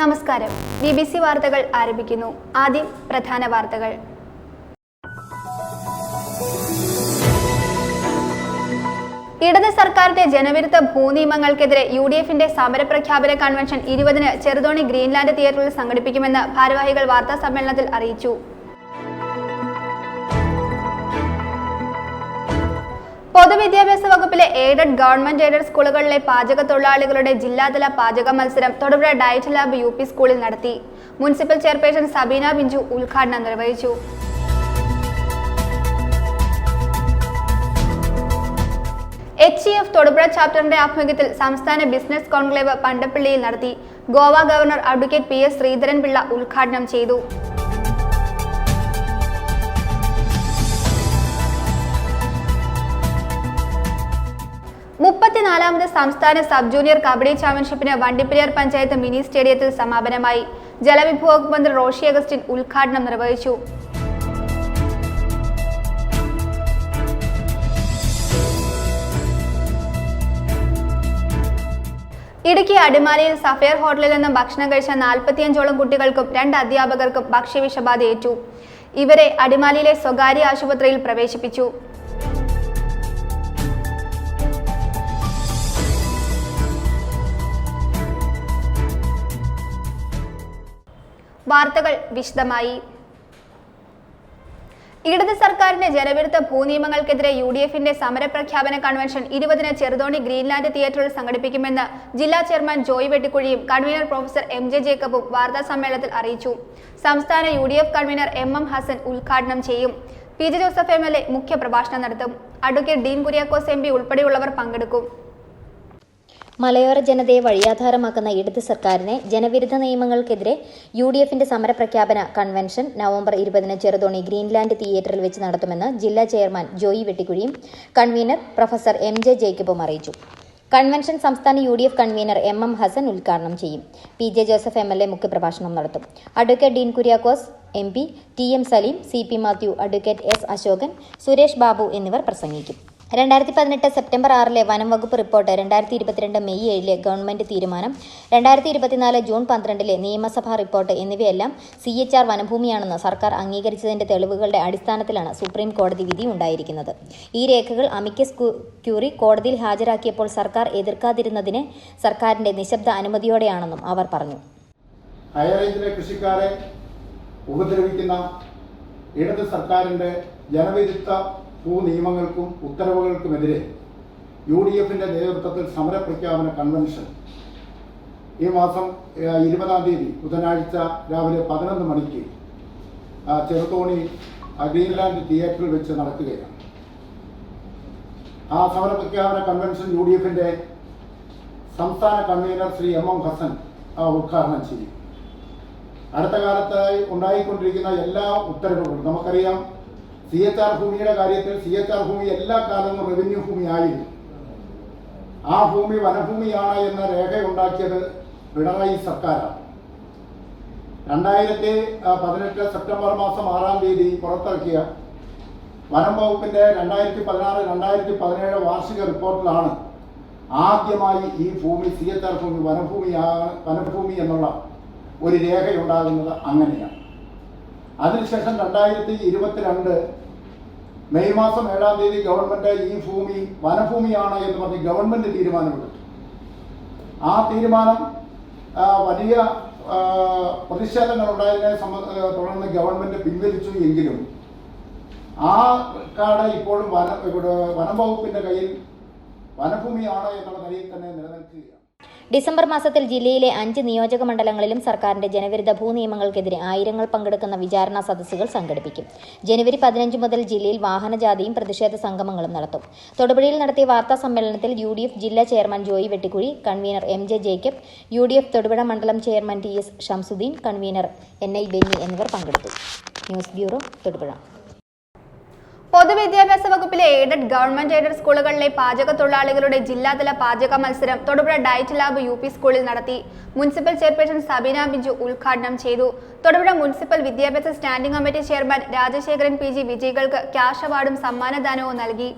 നമസ്കാരം. BBC വാർത്തകൾ ആരംഭിക്കുന്നു. ആദ്യം പ്രധാന വാർത്തകൾ. ഇടത് സർക്കാരിന്റെ ജനവിരുദ്ധ ഭൂനിയമങ്ങൾക്കെതിരെ UDFന്റെ സമരപ്രഖ്യാപന കൺവെൻഷൻ 20-ന് ചെറുതോണി ഗ്രീൻലാൻഡ് തിയേറ്ററിൽ സംഘടിപ്പിക്കുമെന്ന് ഭാരവാഹികൾ വാർത്താ സമ്മേളനത്തിൽ അറിയിച്ചു. പൊതുവിദ്യാഭ്യാസ വകുപ്പിലെ എയ്ഡഡ് ഗവൺമെന്റ് എയ്ഡഡ് സ്കൂളുകളിലെ പാചക തൊഴിലാളികളുടെ ജില്ലാതല പാചക മത്സരം തൊടുപുഴ ഡയറ്റ് ലാബ് UP സ്കൂളിൽ നടത്തി. മുനിസിപ്പൽ ചെയർപേഴ്സൺ സബീന ബിഞ്ചു ഉദ്ഘാടനം നിർവഹിച്ചു. HEF തൊടുപുഴ ചാപ്റ്ററിന്റെ ആഭിമുഖ്യത്തിൽ സംസ്ഥാന ബിസിനസ് കോൺക്ലേവ് പണ്ടപ്പള്ളിയിൽ നടത്തി. Goa governor advocate PS Sreedharanpillai ഉദ്ഘാടനം ചെയ്തു. 34ാമത് സംസ്ഥാന സബ് ജൂനിയർ കബഡി ചാമ്പ്യൻഷിപ്പിന് വണ്ടിപ്പെരിയാർ പഞ്ചായത്ത് മിനി സ്റ്റേഡിയത്തിൽ സമാപനമായി. ജലവിഭവ വകുപ്പ് മന്ത്രി റോഷി അഗസ്റ്റിൻ ഉദ്ഘാടനം നിർവഹിച്ചു. ഇടുക്കി അടിമാലിയിൽ സഫയർ ഹോട്ടലിൽ നിന്നും ഭക്ഷണം കഴിച്ച 45ഓളം കുട്ടികൾക്കും 2 അധ്യാപകർക്കും ഭക്ഷ്യവിഷബാധയേറ്റു. ഇവരെ അടിമാലിയിലെ സ്വകാര്യ ആശുപത്രിയിൽ പ്രവേശിപ്പിച്ചു. വാർത്തകൾ വിശദമായി. ഇടത് സർക്കാരിന്റെ ജനവിരുദ്ധ ഭൂനിയമങ്ങൾക്കെതിരെ UDFന്റെ സമരപ്രഖ്യാപന കൺവെൻഷൻ 20-ന് ചെറുതോണി ഗ്രീൻലാൻഡ് തിയേറ്ററിൽ സംഘടിപ്പിക്കുമെന്ന് ജില്ലാ ചെയർമാൻ ജോയ് വെട്ടിക്കുഴിയും കൺവീനർ പ്രൊഫസർ MJ ജേക്കബും വാർത്താ സമ്മേളനത്തിൽ അറിയിച്ചു. സംസ്ഥാന UDF കൺവീനർ MM ഹസൻ ഉദ്ഘാടനം ചെയ്യും. PJ ജോസഫ് MLA മുഖ്യപ്രഭാഷണം നടത്തും. അഡ്വക്കേറ്റ് ഡീൻ കുര്യാക്കോസ് MP ഉൾപ്പെടെയുള്ളവർ പങ്കെടുക്കും. മലയോര ജനതയെ വഴിയാധാരമാക്കുന്ന ഇടത് സർക്കാരിനെ ജനവിരുദ്ധ നിയമങ്ങൾക്കെതിരെ UDFന്റെ സമരപ്രഖ്യാപന കൺവെൻഷൻ നവംബർ 20-ന് ചെറുതോണി ഗ്രീൻലാൻഡ് തിയേറ്ററിൽ വെച്ച് നടത്തുമെന്ന് ജില്ലാ ചെയർമാൻ ജോയി വെട്ടിക്കുഴിയും കൺവീനർ പ്രൊഫസർ MJ ജേക്കബും അറിയിച്ചു. കൺവെൻഷൻ സംസ്ഥാന UDF കൺവീനർ MM ഹസൻ ഉദ്ഘാടനം ചെയ്യും. PJ ജോസഫ് MLA മുഖ്യപ്രഭാഷണം നടത്തും. Advocate Dean Kuriakose MP, TM Saleem, CP Mathew, advocate S Ashokan, Suresh Babu എന്നിവർ പ്രസംഗിക്കും. 2018 സെപ്റ്റംബർ 6-ലെ വനം വകുപ്പ് റിപ്പോർട്ട്, 2022 മെയ് 7-ലെ ഗവൺമെന്റ് തീരുമാനം, 2024 ജൂൺ 12-ലെ നിയമസഭാ റിപ്പോർട്ട് എന്നിവയെല്ലാം CHR വനഭൂമിയാണെന്ന് സർക്കാർ അംഗീകരിച്ചതിന്റെ തെളിവുകളുടെ അടിസ്ഥാനത്തിലാണ് സുപ്രീം കോടതി വിധി ഉണ്ടായിരിക്കുന്നത്. ഈ രേഖകൾ അമിക്കസ് ക്യൂറി കോടതിയിൽ ഹാജരാക്കിയപ്പോൾ സർക്കാർ എതിർക്കാതിരുന്നതിന് സർക്കാരിന്റെ നിശബ്ദ അനുമതിയോടെയാണെന്നും അവർ പറഞ്ഞു. ഹൈറേഞ്ചിലെ കൃഷിക്കാരെ ഉപദ്രവിക്കുന്ന ഇടത് സർക്കാരിന്റെ ജനവിരുദ്ധ ഭൂനിയമങ്ങൾക്കും ഉത്തരവുകൾക്കുമെതിരെ UDFന്റെ നേതൃത്വത്തിൽ സമരപ്രഖ്യാപന കൺവെൻഷൻ ഈ മാസം 20-ാം തീയതി ബുധനാഴ്ച രാവിലെ 11 മണിക്ക് ചെറുതോണി ഗ്രീൻലാൻഡ് തിയേറ്ററിൽ വെച്ച് നടക്കുകയാണ്. ആ സമരപ്രഖ്യാപന കൺവെൻഷൻ UDFന്റെ സംസ്ഥാന കൺവീനർ ശ്രീ MM ഹസൻ ഉദ്ഘാടനം ചെയ്യും. അടുത്ത കാലത്തായി ഉണ്ടായിക്കൊണ്ടിരിക്കുന്ന എല്ലാ ഉത്തരവുകളും നമുക്കറിയാം. CHR ഭൂമിയുടെ കാര്യത്തിൽ CHR ഭൂമി എല്ലാ കാലവും റവന്യൂ ഭൂമി ആയിരുന്നു. ആ ഭൂമി വനഭൂമിയാണ് എന്ന രേഖയുണ്ടാക്കിയത് പിണറായി സർക്കാരാണ്. 2018 സെപ്റ്റംബർ മാസം 6-ാം തീയതി പുറത്തിറക്കിയ വനം വകുപ്പിന്റെ 2016-2017 വാർഷിക റിപ്പോർട്ടിലാണ് ആദ്യമായി ഈ ഭൂമി CHR ഭൂമി വനഭൂമി എന്നുള്ള ഒരു രേഖയുണ്ടാകുന്നത്. അങ്ങനെയാണ്. അതിനുശേഷം 2022 മെയ് മാസം 7-ാം തീയതി ഗവൺമെന്റ് ഈ ഭൂമി വനഭൂമിയാണ് എന്ന് പറഞ്ഞ് ഗവൺമെന്റ് തീരുമാനമെടുത്തു. ആ തീരുമാനം വലിയ പ്രതിഷേധങ്ങൾ ഉണ്ടായതിനെ തുടർന്ന് ഗവൺമെന്റ് പിൻവലിച്ചു. എങ്കിലും ആ കാട് ഇപ്പോഴും വനം വകുപ്പിന്റെ കയ്യിൽ വനഭൂമിയാണ് എന്നുള്ള നിലയിൽ തന്നെ നിലനിൽക്കുകയാണ്. ഡിസംബർ മാസത്തിൽ ജില്ലയിലെ 5 നിയോജക മണ്ഡലങ്ങളിലും സർക്കാരിന്റെ ജനവിരുദ്ധ ഭൂനിയമങ്ങൾക്കെതിരെ ആയിരങ്ങൾ പങ്കെടുക്കുന്ന വിചാരണാ സദസ്സുകൾ സംഘടിപ്പിക്കും. ജനുവരി 15 മുതൽ ജില്ലയിൽ വാഹനജാഥയും പ്രതിഷേധ സംഗമങ്ങളും നടത്തും. തൊടുപുഴയിൽ നടത്തിയ വാർത്താ സമ്മേളനത്തിൽ UDF ജില്ലാ chairman Joy Vettikuzhi, convener MJ Jacob, UDF Thodupuzha മണ്ഡലം chairman TS Shamsuddin, convener NI Benny എന്നിവർ പങ്കെടുത്തു. News bureau, Thodupuzha. പൊതുവിദ്യാഭ്യാസ വകുപ്പിലെ എയ്ഡഡ് ഗവൺമെന്റ് എയ്ഡഡ് സ്കൂളുകളിലെ പാചക തൊഴിലാളികളുടെ ജില്ലാതല പാചക മത്സരം തൊടുപുഴ ഡയറ്റ് ലാബ് UP സ്കൂളിൽ നടത്തി. മുനിസിപ്പൽ ചെയർപേഴ്സൺ സബീന ബിഞ്ചു ഉദ്ഘാടനം ചെയ്തു. തൊടുപുഴ മുനിസിപ്പൽ വിദ്യാഭ്യാസ standing committee chairman Rajasekharan PG വിജയികൾക്ക് ക്യാഷ് അവാർഡും സമ്മാനദാനവും നൽകി.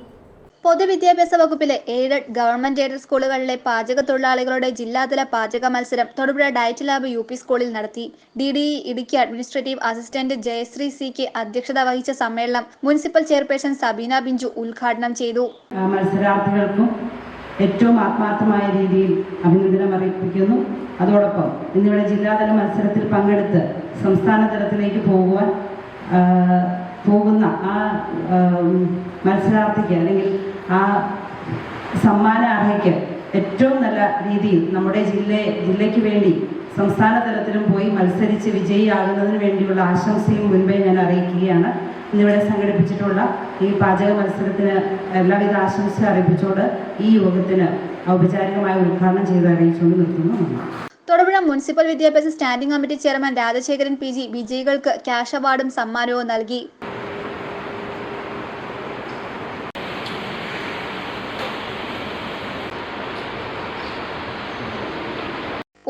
പൊതുവിദ്യാഭ്യാസ വകുപ്പിലെ എയ്ഡഡ് ഗവൺമെന്റ് എയ്ഡഡ് സ്കൂളുകളിലെ പാചക തൊഴിലാളികളുടെ ജില്ലാതല പാചക മത്സരം തൊടുപുഴ ഡയറ്റ് ലാബ് UP സ്കൂളിൽ നടത്തി. DDE Idukki administrative assistant Jayashree CK അധ്യക്ഷത വഹിച്ച സമ്മേളനം മുനിസിപ്പൽ ചെയർപേഴ്സൺ സബീന ബിഞ്ചു ഉദ്ഘാടനം ചെയ്തു. മത്സരാർത്ഥികൾക്കും ഏറ്റവും ആത്മാർത്ഥമായ രീതിയിൽ അഭിനന്ദനം അറിയിക്കുന്നു. അതോടൊപ്പം ഇന്നിവിടെ ജില്ലാതല മത്സരത്തിൽ പങ്കെടുത്ത് സംസ്ഥാന തലത്തിലേക്ക് പോകുന്ന ആ മത്സരാർത്ഥിക്ക് അല്ലെങ്കിൽ ആ സമ്മാനാർഹയ്ക്ക് ഏറ്റവും നല്ല രീതിയിൽ നമ്മുടെ ജില്ലയ്ക്ക് വേണ്ടി സംസ്ഥാന തലത്തിലും പോയി മത്സരിച്ച് വിജയിയാകുന്നതിന് വേണ്ടിയുള്ള ആശംസയും മുൻപേ ഞാൻ അറിയിക്കുകയാണ്. ഇന്നിവിടെ സംഘടിപ്പിച്ചിട്ടുള്ള ഈ പാചക മത്സരത്തിന് എല്ലാവിധ ആശംസ അറിയിച്ചുകൊണ്ട് ഈ യോഗത്തിന് ഔപചാരികമായ ഉദ്ഘാടനം ചെയ്ത് അറിയിച്ചുകൊണ്ട് നിർത്തുന്നു. തൊടുപുഴ മുനിസിപ്പൽ വിദ്യാഭ്യാസ standing committee chairman Rajasekharan PG വിജയികൾക്ക് ക്യാഷ് അവാർഡും സമ്മാനവും നൽകി.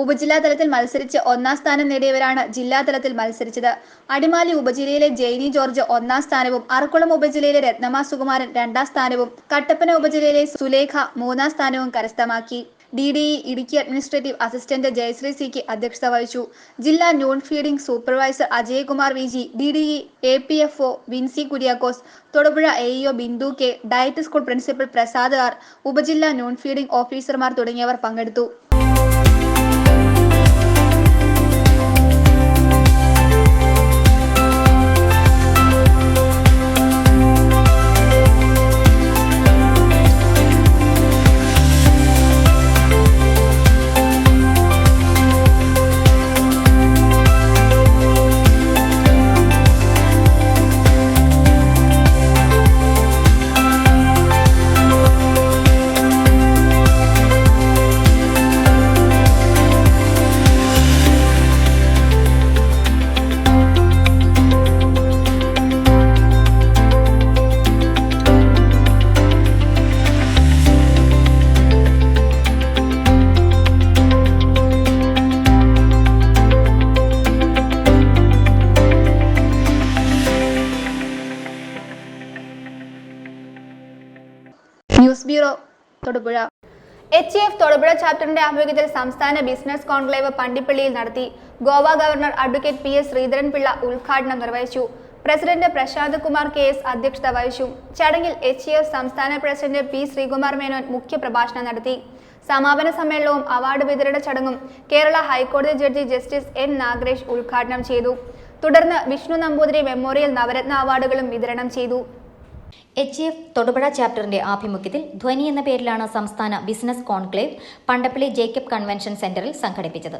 ഉപജില്ലാതലത്തിൽ മത്സരിച്ച് 1ാം സ്ഥാനം നേടിയവരാണ് ജില്ലാതലത്തിൽ മത്സരിച്ചത്. അടിമാലി ഉപജില്ലയിലെ ജെയ്നി ജോർജ് 1ാം സ്ഥാനവും അറക്കുളം ഉപജില്ലയിലെ രത്നമ്മ സുകുമാരൻ 2ാം സ്ഥാനവും കട്ടപ്പന ഉപജില്ലയിലെ സുലേഖ 3ാം സ്ഥാനവും കരസ്ഥമാക്കി. DDE Idukki administrative assistant Jayashree CK അധ്യക്ഷത വഹിച്ചു. ജില്ലാ non feeding supervisor Ajaykumar VG, DDE APFO Vincy Kuriakose, Thodupuzha AEO Bindu K, DIET school principal Prasad R, ഉപജില്ലാ നോൺ ഫീഡിംഗ് ഓഫീസർമാർ തുടങ്ങിയവർ പങ്കെടുത്തു. News bureau Thodupuzha. HEF Thodupuzha ചാപ്റ്ററിന്റെ ആഭിമുഖ്യത്തിൽ സംസ്ഥാന ബിസിനസ് കോൺക്ലേവ് പണ്ടിപ്പള്ളിയിൽ നടത്തി. Goa governor advocate PS Sreedharanpillai ഉദ്ഘാടനം നിർവഹിച്ചു. പ്രസിഡന്റ് പ്രശാന്ത് കുമാർ KS അധ്യക്ഷത വഹിച്ചു. ചടങ്ങിൽ HEF സംസ്ഥാന പ്രസിഡന്റ് P ശ്രീകുമാർ മേനോൻ മുഖ്യപ്രഭാഷണം നടത്തി. സമാപന സമ്മേളനവും അവാർഡ് വിതരണ ചടങ്ങും കേരള ഹൈക്കോടതി ജഡ്ജി ജസ്റ്റിസ് N നാഗരേഷ് ഉദ്ഘാടനം ചെയ്തു. തുടർന്ന് വിഷ്ണു നമ്പൂതിരി മെമ്മോറിയൽ നവരത്ന അവാർഡുകളും വിതരണം ചെയ്തു. HEF തൊടുപുഴ ചാപ്റ്ററിന്റെ ആഭിമുഖ്യത്തിൽ ധ്വനി എന്ന പേരിലാണ് സംസ്ഥാന business conclave Pandappally Jacob convention സെന്ററിൽ സംഘടിപ്പിച്ചത്.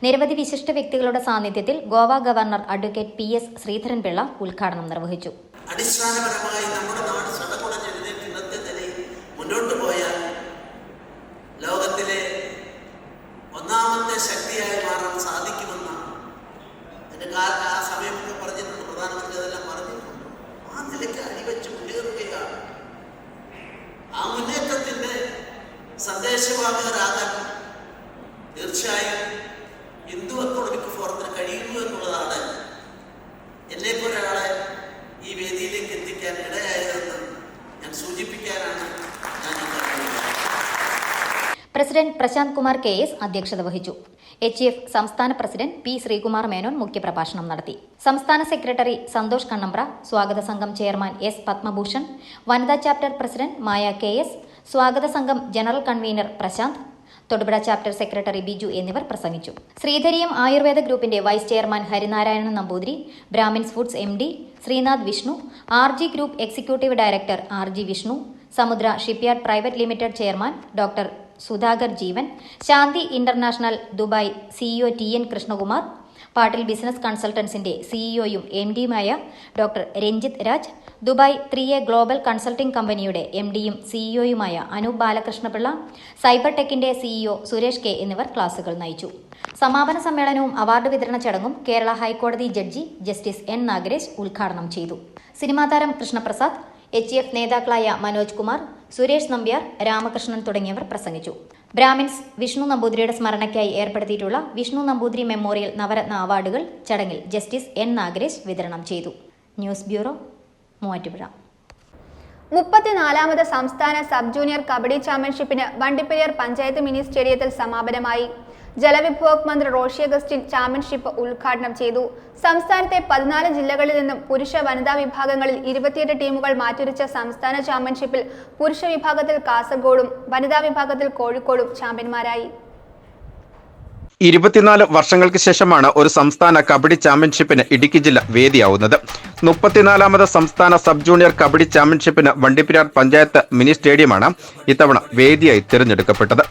നിരവധി വിശിഷ്ട വ്യക്തികളുടെ സാന്നിധ്യത്തിൽ Goa governor advocate PS Sreedharanpillai ഉദ്ഘാടനം നിർവഹിച്ചു. അടിസ്ഥാനപരമായി നമ്മുടെ നാട് സടകുടഞ്ഞെഴുന്നേറ്റ് ഇന്നത്തെ നിലയിൽ മുന്നോട്ട് പോയാൽ ലോകത്തിലെ ഒന്നാമത്തെ ശക്തിയായി മാറാൻ സാധിക്കുമെന്ന ആ സമയമൊക്കെ പറഞ്ഞിട്ടുണ്ട്. പ്രധാനമന്ത്രി അതെല്ലാം പറഞ്ഞിട്ടുണ്ട്. ആ നിലയ്ക്ക് അടിവെച്ച് മുന്നേറുകയാണ്. ആ മുന്നേറ്റത്തിന്റെ സന്ദേശവാഹകരാകാൻ തീർച്ചയായും ഹിന്ദു എക്കണോമിക് ഫോറത്തിന് കഴിയുന്നു എന്നുള്ളതാണ് എന്നെപ്പോലൊരാളെ ഈ വേദിയിലേക്ക് എത്തിക്കാൻ ഇടയായതെന്ന് ഞാൻ സൂചിപ്പിക്കാനാണ് ഞാൻ പ്രസിഡന്റ് പ്രശാന്ത് കുമാർ KS അധ്യക്ഷത വഹിച്ചു. HEF സംസ്ഥാന പ്രസിഡന്റ് P ശ്രീകുമാർ മേനോൻ മുഖ്യപ്രഭാഷണം നടത്തി. സംസ്ഥാന സെക്രട്ടറി സന്തോഷ് കണ്ണമ്പ്ര, സ്വാഗത സംഘം ചെയർമാൻ S പത്മഭൂഷൺ, വനിതാ ചാപ്റ്റർ പ്രസിഡന്റ് മായ KS, സ്വാഗത സംഘം general convener Prashanth, Thodupuzha chapter secretary Biju എന്നിവർ പ്രസംഗിച്ചു. ശ്രീധരിയം ആയുർവേദ ഗ്രൂപ്പിന്റെ vice chairman Harinarayanan Namboothiri, Brahmins foods MD Srinath Vishnu, RG group executive director RG Vishnu, Samudra shipyard private limited chairman doctor Sudhakar Jeevan, Shanti international Dubai CEO TN Krishnakumar, Pattil business കൺസൾട്ടൻസിന്റെ CEOയും MDയുമായ doctor Ranjith Raj, Dubai 3A global consulting കമ്പനിയുടെ MDയും CEOയുമായ അനൂപ് ബാലകൃഷ്ണപിള്ള, സൈബർ ടെക്കിന്റെ CEO സുരേഷ് K എന്നിവർ ക്ലാസുകൾ നയിച്ചു. സമാപന സമ്മേളനവും അവാർഡ് വിതരണ ചടങ്ങും കേരള ഹൈക്കോടതി ജഡ്ജി ജസ്റ്റിസ് N നാഗരേഷ് ഉദ്ഘാടനം ചെയ്തു. സിനിമാ താരം കൃഷ്ണപ്രസാദ്, HEF നേതാക്കളായ മനോജ് കുമാർ, സുരേഷ് നമ്പ്യാർ, രാമകൃഷ്ണൻ തുടങ്ങിയവർ പ്രസംഗിച്ചു. ബ്രാഹ്മിൻസ് വിഷ്ണു നമ്പൂതിരിയുടെ സ്മരണയ്ക്കായി ഏർപ്പെടുത്തിയിട്ടുള്ള വിഷ്ണു നമ്പൂതിരി മെമ്മോറിയൽ നവരത്ന അവാർഡുകൾ ചടങ്ങിൽ ജസ്റ്റിസ് N നാഗരേഷ് വിതരണം ചെയ്തു. News bureau, Muvattupuzha. 34ാമത് സംസ്ഥാന സബ് ജൂനിയർ കബഡി ചാമ്പ്യൻഷിപ്പിന് വണ്ടിപ്പെരിയാർ പഞ്ചായത്ത് മിനി സ്റ്റേഡിയത്തിൽ സമാപനമായി. ജലവിഭവ മന്ത്രി റോഷി അഗസ്റ്റിൻ ചാമ്പ്യൻഷിപ്പ് ഉദ്ഘാടനം ചെയ്തു. സംസ്ഥാനത്തെ 14 ജില്ലകളിൽ നിന്നും പുരുഷ വനിതാ വിഭാഗങ്ങളിൽ 28 ടീമുകൾ മാറ്റുരച്ച സംസ്ഥാന ചാമ്പ്യൻഷിപ്പിൽ പുരുഷ വിഭാഗത്തിൽ കാസർഗോഡും വനിതാ വിഭാഗത്തിൽ കോഴിക്കോടും ചാമ്പ്യന്മാരായി. 24 വർഷങ്ങൾക്ക് ശേഷമാണ് ഒരു സംസ്ഥാന കബഡി ചാമ്പ്യൻഷിപ്പിന് ഇടുക്കി ജില്ല വേദിയാവുന്നത്. 34ാമത് സംസ്ഥാന സബ് ജൂനിയർ കബഡി ചാമ്പ്യൻഷിപ്പിന് വണ്ടിപ്പെരിയാർ പഞ്ചായത്ത് മിനി സ്റ്റേഡിയമാണ് ഇത്തവണ വേദിയായി തിരഞ്ഞെടുക്കപ്പെട്ടത്.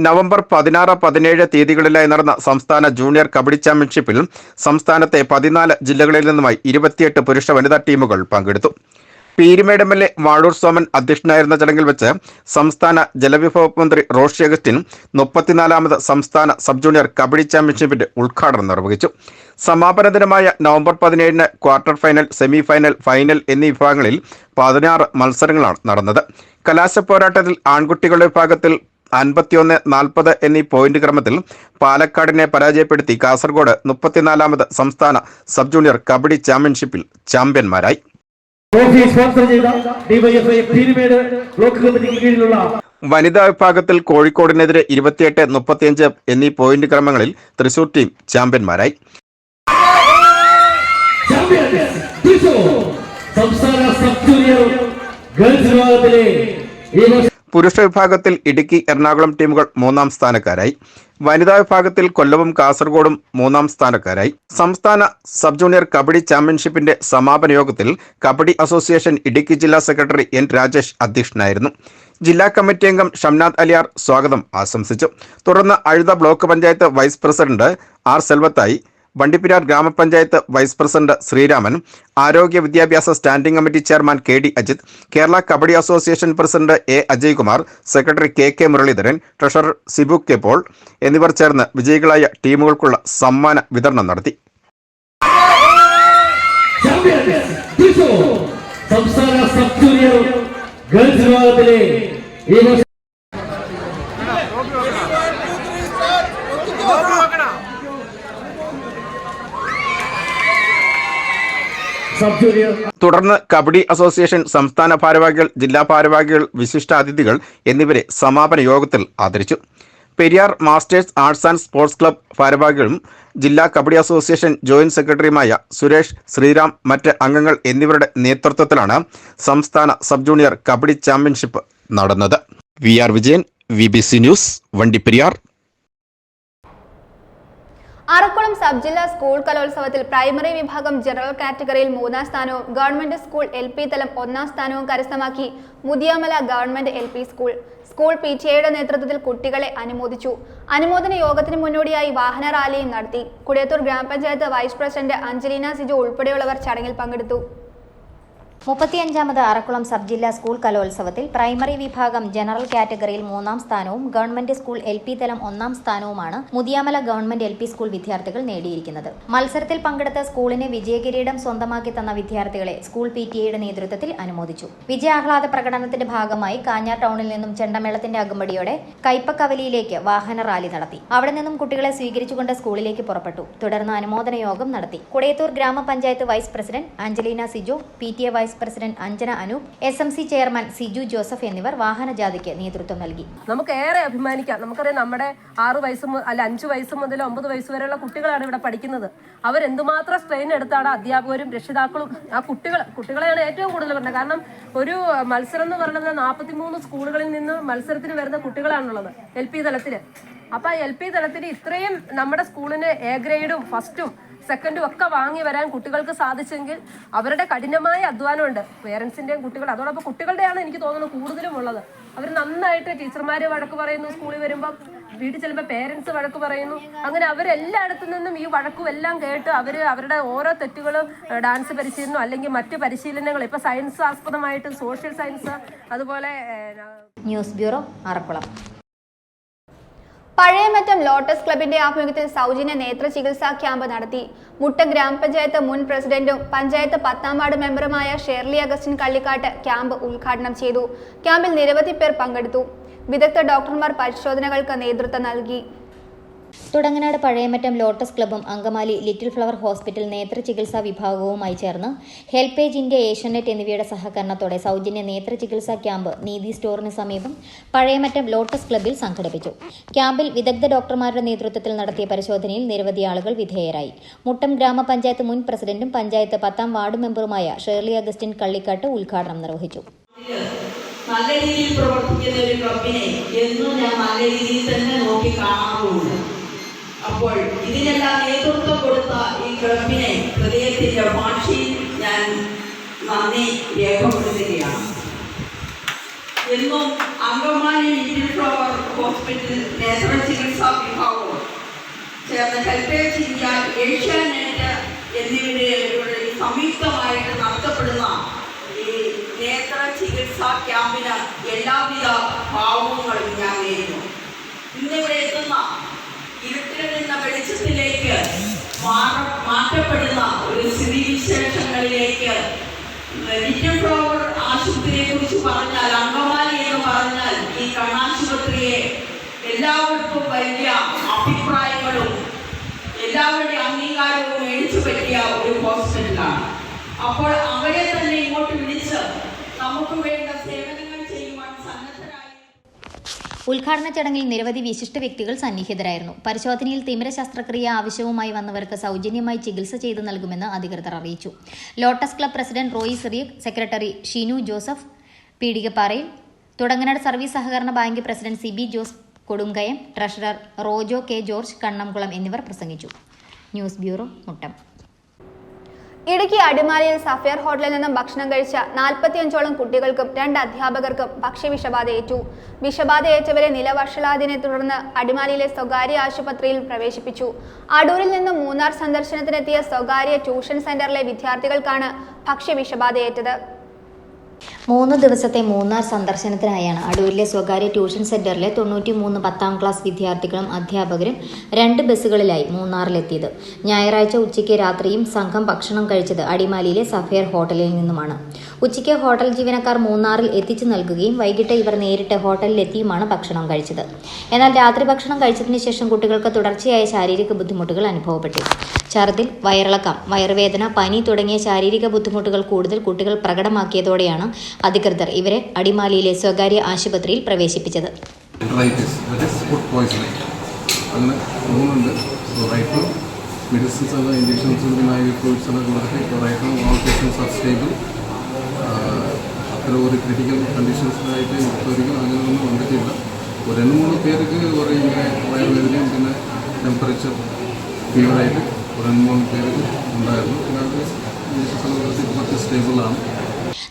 നവംബർ 16-17 തീയതികളിലായി നടന്ന സംസ്ഥാന ജൂനിയർ കബഡി ചാമ്പ്യൻഷിപ്പിൽ സംസ്ഥാനത്തെ 14 ജില്ലകളിൽ നിന്നുമായി 28 പുരുഷ വനിതാ ടീമുകൾ പങ്കെടുത്തു. പീരുമേട് MLA വാഴൂർ സോമൻ അധ്യക്ഷനായിരുന്ന ചടങ്ങിൽ വെച്ച് സംസ്ഥാന ജലവിഭവ മന്ത്രി റോഷി അഗസ്റ്റിൻ 34ാമത് സംസ്ഥാന സബ് ജൂനിയർ കബഡി ചാമ്പ്യൻഷിപ്പിന്റെ ഉദ്ഘാടനം നിർവഹിച്ചു. സമാപന ദിനമായ November 17 quarter final, semi final, final എന്നീ വിഭാഗങ്ങളിൽ 16 മത്സരങ്ങളാണ് നടന്നത്. കലാശ പോരാട്ടത്തിൽ ആൺകുട്ടികളുടെ വിഭാഗത്തിൽ 51-40 എന്നീ പോയിന്റ് ക്രമത്തിൽ പാലക്കാടിനെ പരാജയപ്പെടുത്തി കാസർഗോഡ് 34ാമത് സംസ്ഥാന സബ് ജൂനിയർ കബഡി ചാമ്പ്യൻഷിപ്പിൽ ചാമ്പ്യന്മാരായി. വനിതാ വിഭാഗത്തിൽ കോഴിക്കോടിനെതിരെ 28-35 എന്നീ പോയിന്റ് ക്രമങ്ങളിൽ തൃശൂർ ടീം ചാമ്പ്യന്മാരായി. പുരുഷ വിഭാഗത്തിൽ ഇടുക്കി, എറണാകുളം ടീമുകൾ 3ാം സ്ഥാനക്കാരായി. വനിതാ വിഭാഗത്തിൽ കൊല്ലവും കാസർഗോഡും 3ാം സ്ഥാനക്കാരായി. സംസ്ഥാന സബ് ജൂനിയർ കബഡി ചാമ്പ്യൻഷിപ്പിന്റെ സമാപന യോഗത്തിൽ കബഡി അസോസിയേഷൻ ഇടുക്കി ജില്ലാ സെക്രട്ടറി N. രാജേഷ് അധ്യക്ഷനായിരുന്നു. ജില്ലാ കമ്മിറ്റി അംഗം ഷംനാദ് അലിയാർ സ്വാഗതം ആശംസിച്ചു. തുടർന്ന് Azhutha block panchayat vice president R. Selvathai, Vandiperiyar grama panchayat vice president Sreeraman, ആരോഗ്യ വിദ്യാഭ്യാസ standing committee chairman KD Ajith, Kerala kabaddi association president A. Ajaykumar, secretary KK Muraleedharan, treasurer Sibu K Paul എന്നിവർ ചേർന്ന് വിജയികളായ ടീമുകൾക്കുള്ള സമ്മാന വിതരണം നടത്തി. സംസ്ഥാന സബ് ജൂനിയർ ഗേൾസ് വിഭാഗത്തിലെ തുടർന്ന് കബഡി അസോസിയേഷൻ സംസ്ഥാന ഭാരവാഹികൾ, ജില്ലാ ഭാരവാഹികൾ, വിശിഷ്ടാതിഥികൾ എന്നിവരെ സമാപന യോഗത്തിൽ ആദരിച്ചു. Periyar masters arts and sports club ഭാരവാഹികളും ജില്ലാ കബഡി അസോസിയേഷൻ ജോയിന്റ് സെക്രട്ടറിയുമായ സുരേഷ്, ശ്രീരാം, മറ്റ് അംഗങ്ങൾ എന്നിവരുടെ നേതൃത്വത്തിലാണ് സംസ്ഥാന സബ് ജൂനിയർ കബഡി ചാമ്പ്യൻഷിപ്പ് നടന്നത്. VR Vijayan, VBC news, Vandiperiyar. Arakkulam sub ജില്ലാ സ്കൂൾ കലോത്സവത്തിൽ പ്രൈമറി വിഭാഗം ജനറൽ കാറ്റഗറിയിൽ 3ാം സ്ഥാനവും ഗവൺമെന്റ് സ്കൂൾ LP തലം 1ാം സ്ഥാനവും കരസ്ഥമാക്കി Muthiyamala government LP school. School PTA നേതൃത്വത്തിൽ കുട്ടികളെ അനുമോദിച്ചു. അനുമോദന യോഗത്തിന് മുന്നോടിയായി വാഹന റാലിയും നടത്തി. കുടയത്തൂർ ഗ്രാമപഞ്ചായത്ത് വൈസ് പ്രസിഡന്റ് അഞ്ജലീന സിജു ഉൾപ്പെടെയുള്ളവർ ചടങ്ങിൽ പങ്കെടുത്തു. 35ാമത് അറക്കുളം സബ് ജില്ലാ സ്കൂൾ കലോത്സവത്തിൽ പ്രൈമറി വിഭാഗം ജനറൽ കാറ്റഗറിയിൽ 3ാം സ്ഥാനവും ഗവൺമെന്റ് സ്കൂൾ LP തലം 1ാം സ്ഥാനവുമാണ് മുതിയാമല ഗവൺമെന്റ് LP സ്കൂൾ വിദ്യാർത്ഥികൾ നേടിയിരിക്കുന്നത്. മത്സരത്തിൽ പങ്കെടുത്ത സ്കൂളിന് വിജയകിരീടം സ്വന്തമാക്കി തന്ന വിദ്യാർത്ഥികളെ സ്കൂൾ PTA നേതൃത്വത്തിൽ അനുമോദിച്ചു. വിജയാഹ്ലാദ പ്രകടനത്തിന്റെ ഭാഗമായി കാഞ്ഞാർ ടൗണിൽ നിന്നും ചെണ്ടമേളത്തിന്റെ അകമ്പടിയോടെ കൈപ്പക്കവലിയിലേക്ക് വാഹന റാലി നടത്തി. അവിടെ നിന്നും കുട്ടികളെ സ്വീകരിച്ചുകൊണ്ട് സ്കൂളിലേക്ക് പുറപ്പെട്ടു. തുടർന്ന് അനുമോദന യോഗം നടത്തി. Kudayathoor grama panchayat vice president Anjalina Siju, PTA vice vice president Anjana Anoop, SMC chairman Siju Joseph എന്നിവർ വാഹനജാഥയ്ക്ക് നേതൃത്വം നൽകി. നമുക്ക് ഏറെ അഭിമാനിക്കാം. നമുക്കറിയാം, നമ്മുടെ 5 വയസ്സ് മുതൽ 9 വയസ്സ് വരെയുള്ള കുട്ടികളാണ് ഇവിടെ പഠിക്കുന്നത്. അവരെന്തുമാത്രം സ്ട്രെയിൻ എടുത്താണ് അധ്യാപകരും രക്ഷിതാക്കളും ആ കുട്ടികളെയാണ് ഏറ്റവും കൂടുതൽ പറഞ്ഞത്. കാരണം ഒരു മത്സരം എന്ന് പറയുന്നത് 43 സ്കൂളുകളിൽ നിന്ന് മത്സരത്തിന് വരുന്ന കുട്ടികളാണുള്ളത് LP തലത്തിൽ. അപ്പൊ ആ LP തലത്തിൽ ഇത്രയും നമ്മുടെ സ്കൂളിന് A ഗ്രേഡും ഫസ്റ്റും സെക്കൻഡും ഒക്കെ വാങ്ങി വരാൻ കുട്ടികൾക്ക് സാധിച്ചെങ്കിൽ അവരുടെ കഠിനമായ അധ്വാനമുണ്ട്. പേരൻസിന്റെയും കുട്ടികൾ, അതോടൊപ്പം കുട്ടികളുടെയാണ് എനിക്ക് തോന്നുന്നത് കൂടുതലും ഉള്ളത്. അവർ നന്നായിട്ട് ടീച്ചർമാര് വഴക്ക് പറയുന്നു, സ്കൂളിൽ വരുമ്പോൾ വീട്ടിൽ ചെല്ലുമ്പോൾ പേരൻസ് വഴക്ക് പറയുന്നു. അങ്ങനെ അവരെല്ലായിടത്തു നിന്നും ഈ വഴക്കും എല്ലാം കേട്ട് അവരുടെ ഓരോ തെറ്റുകളും ഡാൻസ് പരിശീലനം അല്ലെങ്കിൽ മറ്റ് പരിശീലനങ്ങൾ, ഇപ്പൊ സയൻസ് ആസ്പദമായിട്ട് സോഷ്യൽ സയൻസ്, അതുപോലെ ന്യൂസ് ബ്യൂറോ, ആറക്കുളം. പഴയമറ്റം ലോട്ടസ് ക്ലബിന്റെ ആഭിമുഖ്യത്തിൽ സൗജന്യ നേത്ര ചികിത്സാ ക്യാമ്പ് നടത്തി. മുട്ടം ഗ്രാമപഞ്ചായത്ത് മുൻ പ്രസിഡന്റും പഞ്ചായത്ത് 10ാം വാർഡ് മെമ്പറുമായ ഷേർലി അഗസ്റ്റിൻ കള്ളിക്കാട്ട് ക്യാമ്പ് ഉദ്ഘാടനം ചെയ്തു. ക്യാമ്പിൽ നിരവധി പേർ പങ്കെടുത്തു. വിദഗ്ധ ഡോക്ടർമാർ പരിശോധനകൾക്ക് നേതൃത്വം നൽകി. തുടങ്ങനാട് പഴയമറ്റം ലോട്ടസ് ക്ലബ്ബും അങ്കമാലി ലിറ്റിൽ ഫ്ലവർ ഹോസ്പിറ്റൽ നേത്ര ചികിത്സാ വിഭാഗവുമായി ചേർന്ന് ഹെൽപ്പേജ് ഇന്ത്യ, ഏഷ്യാനെറ്റ് എന്നിവയുടെ സഹകരണത്തോടെ സൗജന്യ നേത്ര ചികിത്സാ ക്യാമ്പ് നീതി സ്റ്റോറിന് സമീപം പഴയമറ്റം ലോട്ടസ് ക്ലബ്ബിൽ സംഘടിപ്പിച്ചു. ക്യാമ്പിൽ വിദഗ്ധ ഡോക്ടർമാരുടെ നേതൃത്വത്തിൽ നടത്തിയ പരിശോധനയിൽ നിരവധി ആളുകൾ വിധേയരായി. മുട്ടം ഗ്രാമപഞ്ചായത്ത് മുൻ പ്രസിഡന്റും പഞ്ചായത്ത് 10ാം വാർഡ് മെമ്പറുമായ ഷേർലി അഗസ്റ്റിൻ കള്ളിക്കാട്ട് ഉദ്ഘാടനം നിർവഹിച്ചു. നല്ല രീതിയിൽ പ്രവർത്തിക്കുന്ന ഒരു ക്ലബിനെ എന്നും ഞാൻ നല്ല രീതിയിൽ തന്നെ നോക്കി കാണാറുണ്ട്. അപ്പോൾ ഇതിനെല്ലാം നേതൃത്വം കൊടുത്ത ഈ ക്ലബിനെ ഹൃദയത്തിന്റെ ഭാഷയിൽ ഞാൻ നന്ദി രേഖപ്പെടുത്തുകയാണ്. എന്നും അങ്കമാലി ലിറ്റിൽ ഫ്ലവർ ഹോസ്പിറ്റൽ നേത്ര ചികിത്സാ വിഭാഗവും ചേർന്ന് ഹെൽപ്പേജ് ഇന്ത്യ, ഏഷ്യാനെറ്റ് എന്നിവരുടെ സംയുക്തമായിട്ട് നടത്തപ്പെടുന്ന ഈ നേത്ര ചികിത്സാ ക്യാമ്പിന് എല്ലാവിധ ഭാവങ്ങളും ഞാൻ നേരുന്നു. ഇന്നിവിടെ എത്തുന്ന ഇരുട്ടിൽ നിന്ന് വെളിച്ചത്തിലേക്ക് മാറ്റപ്പെടുന്ന ഒരു സ്ഥിതിവിശേഷങ്ങളിലേക്ക് ലിറ്റിൽ ഫ്ലവർ ആശുപത്രിയെ കുറിച്ച് പറഞ്ഞാൽ, അങ്കമാലി എന്ന് പറഞ്ഞാൽ ഈ കണ്ണാശുപത്രിയെ എല്ലാവർക്കും വലിയ അഭിപ്രായങ്ങളും എല്ലാവരുടെ അംഗീകാരവും മേടിച്ചു പറ്റിയ ഒരു ഹോസ്പിറ്റലാണ്. അപ്പോൾ അവരെ തന്നെ ഇങ്ങോട്ട് വിളിച്ച് നമുക്ക് വേണ്ട സേവനങ്ങൾ ചെയ്യുവാൻ സന്നദ്ധരായി. ഉദ്ഘാടന ചടങ്ങിൽ നിരവധി വിശിഷ്ട വ്യക്തികൾ സന്നിഹിതരായിരുന്നു. പരിശോധനയിൽ തിമിര ശസ്ത്രക്രിയ ആവശ്യവുമായി വന്നവർക്ക് സൗജന്യമായി ചികിത്സ ചെയ്തു നൽകുമെന്ന് അധികൃതർ അറിയിച്ചു. Lotus club president Roy Cyriac, secretary Shinu Joseph Peedikapparayil, Thudanganad service സഹകരണ bank president CB Jose Kodunkayam, treasurer Rojo K George Kannamkulam എന്നിവർ പ്രസംഗിച്ചു. News bureau, Muttom. ഇടുക്കി അടിമാലിയിൽ സഫയർ ഹോട്ടലിൽ നിന്നും ഭക്ഷണം കഴിച്ച 45ഓളം കുട്ടികൾക്കും 2 അധ്യാപകർക്കും ഭക്ഷ്യവിഷബാധയേറ്റു. വിഷബാധയേറ്റവരെ നിലവഷളാതിനെ തുടർന്ന് അടിമാലിയിലെ സ്വകാര്യ ആശുപത്രിയിൽ പ്രവേശിപ്പിച്ചു. അടൂരിൽ നിന്നും മൂന്നാർ സന്ദർശനത്തിനെത്തിയ സ്വകാര്യ ട്യൂഷൻ സെന്ററിലെ വിദ്യാർത്ഥികൾക്കാണ് ഭക്ഷ്യവിഷബാധയേറ്റത്. 3 ദിവസത്തെ മൂന്നാർ സന്ദർശനത്തിനായാണ് അടൂരിലെ സ്വകാര്യ ട്യൂഷൻ സെന്ററിലെ 93 10ാം ക്ലാസ് വിദ്യാർത്ഥികളും അധ്യാപകരും 2 ബസ്സുകളിലായി മൂന്നാറിലെത്തിയത്. ഞായറാഴ്ച ഉച്ചയ്ക്ക് രാത്രിയും സംഘം ഭക്ഷണം കഴിച്ചത് അടിമാലിയിലെ സഫയർ ഹോട്ടലിൽ നിന്നുമാണ്. ഉച്ചയ്ക്ക് ഹോട്ടൽ ജീവനക്കാർ മൂന്നാറിൽ എത്തിച്ചു നൽകുകയും വൈകിട്ട് ഇവർ നേരിട്ട് ഹോട്ടലിലെത്തിയുമാണ് ഭക്ഷണം കഴിച്ചത്. എന്നാൽ രാത്രി ഭക്ഷണം കഴിച്ചതിന് ശേഷം കുട്ടികൾക്ക് തുടർച്ചയായ ശാരീരിക ബുദ്ധിമുട്ടുകൾ അനുഭവപ്പെട്ടു. ഛർദിൽ, വയറിളക്കം, വയറുവേദന, പനി തുടങ്ങിയ ശാരീരിക ബുദ്ധിമുട്ടുകൾ കൂടുതൽ കുട്ടികൾ പ്രകടമാക്കിയതോടെയാണ് അധികൃതർ ഇവരെ അടിമാലിയിലെ സ്വകാര്യ ആശുപത്രിയിൽ പ്രവേശിപ്പിച്ചത്. മെഡിസിൻസ് എല്ലാം ഇഞ്ചക്ഷൻസ് ഫ്രൂട്ട്സ് എല്ലാം കൊടുത്തിട്ട് right now all patients are stable. അത്ര ഒരു ക്രിട്ടിക്കൽ കണ്ടീഷൻസിലായിട്ട് ഒരിക്കലും അങ്ങനെയൊന്നും വന്നിട്ടില്ല. ഒരു 2-3 പേർക്ക് ഒരു ഇങ്ങനെ വയറുവേദനയും പിന്നെ ടെമ്പറേച്ചർ ഫീവറായിട്ട് ഒരു 2-3 പേർക്ക് ഉണ്ടായിരുന്നു. ഇഞ്ചക്ഷൻസ് എല്ലാം കൊടുത്തിട്ട് മറ്റ് സ്റ്റേബിളാണ്.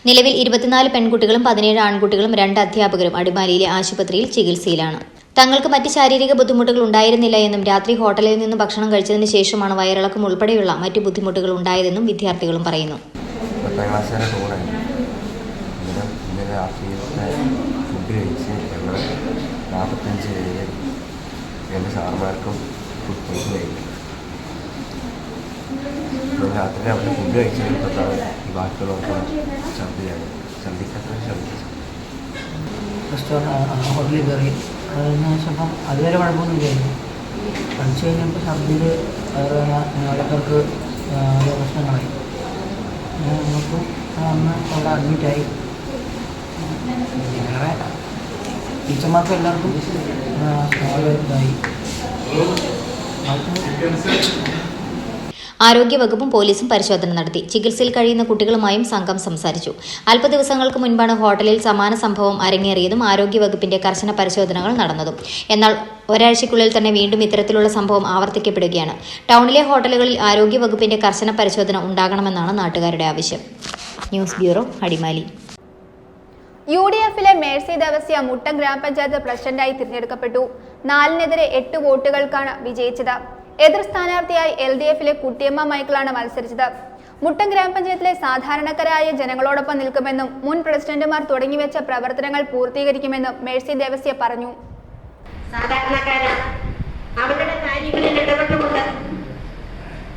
നിലവിൽ 24 പെൺകുട്ടികളും 17 ആൺകുട്ടികളും 2 അധ്യാപകരും അടിമാലിയിലെ ആശുപത്രിയിൽ ചികിത്സയിലാണ്. തങ്ങൾക്ക് മറ്റ് ശാരീരിക ബുദ്ധിമുട്ടുകൾ ഉണ്ടായിരുന്നില്ല എന്നും രാത്രി ഹോട്ടലിൽ നിന്നും ഭക്ഷണം കഴിച്ചതിന് ശേഷമാണ് വയറിളക്കം ഉൾപ്പെടെയുള്ള മറ്റു ബുദ്ധിമുട്ടുകൾ ഉണ്ടായതെന്നും വിദ്യാർത്ഥികളും പറയുന്നു. 10ാം ക്ലാസ് വരെ ടൂറായിരുന്നു. ഇന്നലെ രാത്രിയിലത്തെ ഫുഡ് കഴിച്ച് ഞങ്ങൾ 45 പേര് 2 സാർമാർക്കും ഫുഡ് പോയിസൺ കഴിഞ്ഞു. രാത്രി അവിടെ ഫുഡ് കഴിച്ചപ്പോഴാണ് ഈ ബാക്കിയുള്ളവർക്ക് ഛർദിക്കത്ര ഛർദിച്ചു. ഹോട്ടലിൽ കയറി അതിന് ശേഷം അതുവരെ കുഴപ്പമൊന്നുമില്ലായിരുന്നു. കഴിച്ചു കഴിഞ്ഞപ്പോൾ ഛർദിൽ വയറുവേദന, ഇടയ്ക്കിടയ്ക്ക് പ്രശ്നങ്ങളായി. നമുക്ക് വന്ന് അവിടെ അഡ്മിറ്റായി. വേറെ ടീച്ചർമാർക്കും എല്ലാവർക്കും ഇതായി. ആരോഗ്യവകുപ്പും പോലീസും പരിശോധന നടത്തി. ചികിത്സയിൽ കഴിയുന്ന കുട്ടികളുമായും സംഘം സംസാരിച്ചു. അല്പ ദിവസങ്ങൾക്ക് മുൻപാണ് ഹോട്ടലിൽ സമാന സംഭവം അരങ്ങേറിയതും ആരോഗ്യവകുപ്പിന്റെ കർശന പരിശോധനകൾ നടന്നതും. എന്നാൽ ഒരാഴ്ചയ്ക്കുള്ളിൽ തന്നെ വീണ്ടും ഇത്തരത്തിലുള്ള സംഭവം ആവർത്തിക്കപ്പെടുകയാണ്. ടൗണിലെ ഹോട്ടലുകളിൽ ആരോഗ്യവകുപ്പിന്റെ കർശന പരിശോധന ഉണ്ടാകണമെന്നാണ് നാട്ടുകാരുടെ ആവശ്യം. News bureau, Adimali. UDF-ലെ മേഴ്സി ദേവസ്യ മുട്ടം ഗ്രാമപഞ്ചായത്ത് പ്രസിഡന്റായി തിരഞ്ഞെടുക്കപ്പെട്ടു. 4-നെതിരെ 8 വോട്ടുകൾക്കാണ് വിജയിച്ചത്. എതിർ സ്ഥാനാർത്ഥിയായി LDF-ലെ കുട്ടിയമ്മ മൈക്കിളാണ് മത്സരിച്ചത്. മുട്ടം ഗ്രാമപഞ്ചായത്തിലെ സാധാരണക്കാരായ ജനങ്ങളോടൊപ്പം നിൽക്കുമെന്നും മുൻ പ്രസിഡന്റുമാർ തുടങ്ങിവെച്ച പ്രവർത്തനങ്ങൾ പൂർത്തീകരിക്കുമെന്നും മേഴ്സി ദേവസ്യ പറഞ്ഞു. സാധാരണക്കാരാണ്, അവരുടെ കാര്യങ്ങളിൽ ഇടപെട്ടുകൊണ്ട്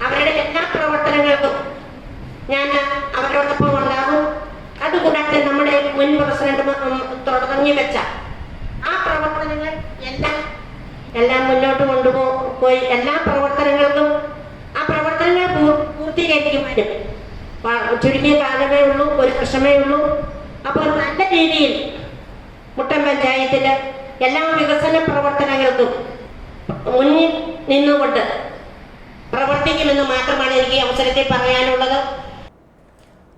അവരുടെ എല്ലാ പ്രവർത്തനങ്ങൾക്കും ഞാൻ അവരോടൊപ്പം ഉണ്ടാകും. അതുകൂടാതെ നമ്മുടെ മുൻ പ്രസിഡന്റ് തുടങ്ങി വെച്ച ആ പ്രവർത്തനങ്ങൾ എല്ലാം മുന്നോട്ട് കൊണ്ടുപോയി എല്ലാ പ്രവർത്തനങ്ങൾക്കും ആ പ്രവർത്തനങ്ങൾ പൂർത്തീകരിക്കുവാനും ചുരുങ്ങിയ കാലമേ ഉള്ളൂ, 1 വർഷമേ ഉള്ളൂ. അപ്പോൾ നല്ല രീതിയിൽ മുട്ടം പഞ്ചായത്തിലെ എല്ലാ വികസന പ്രവർത്തനങ്ങൾക്കും മുന്നിൽ നിന്നുകൊണ്ട് പ്രവർത്തിക്കുമെന്ന് മാത്രമാണ് എനിക്ക് അവസരത്തിൽ പറയാനുള്ളത്.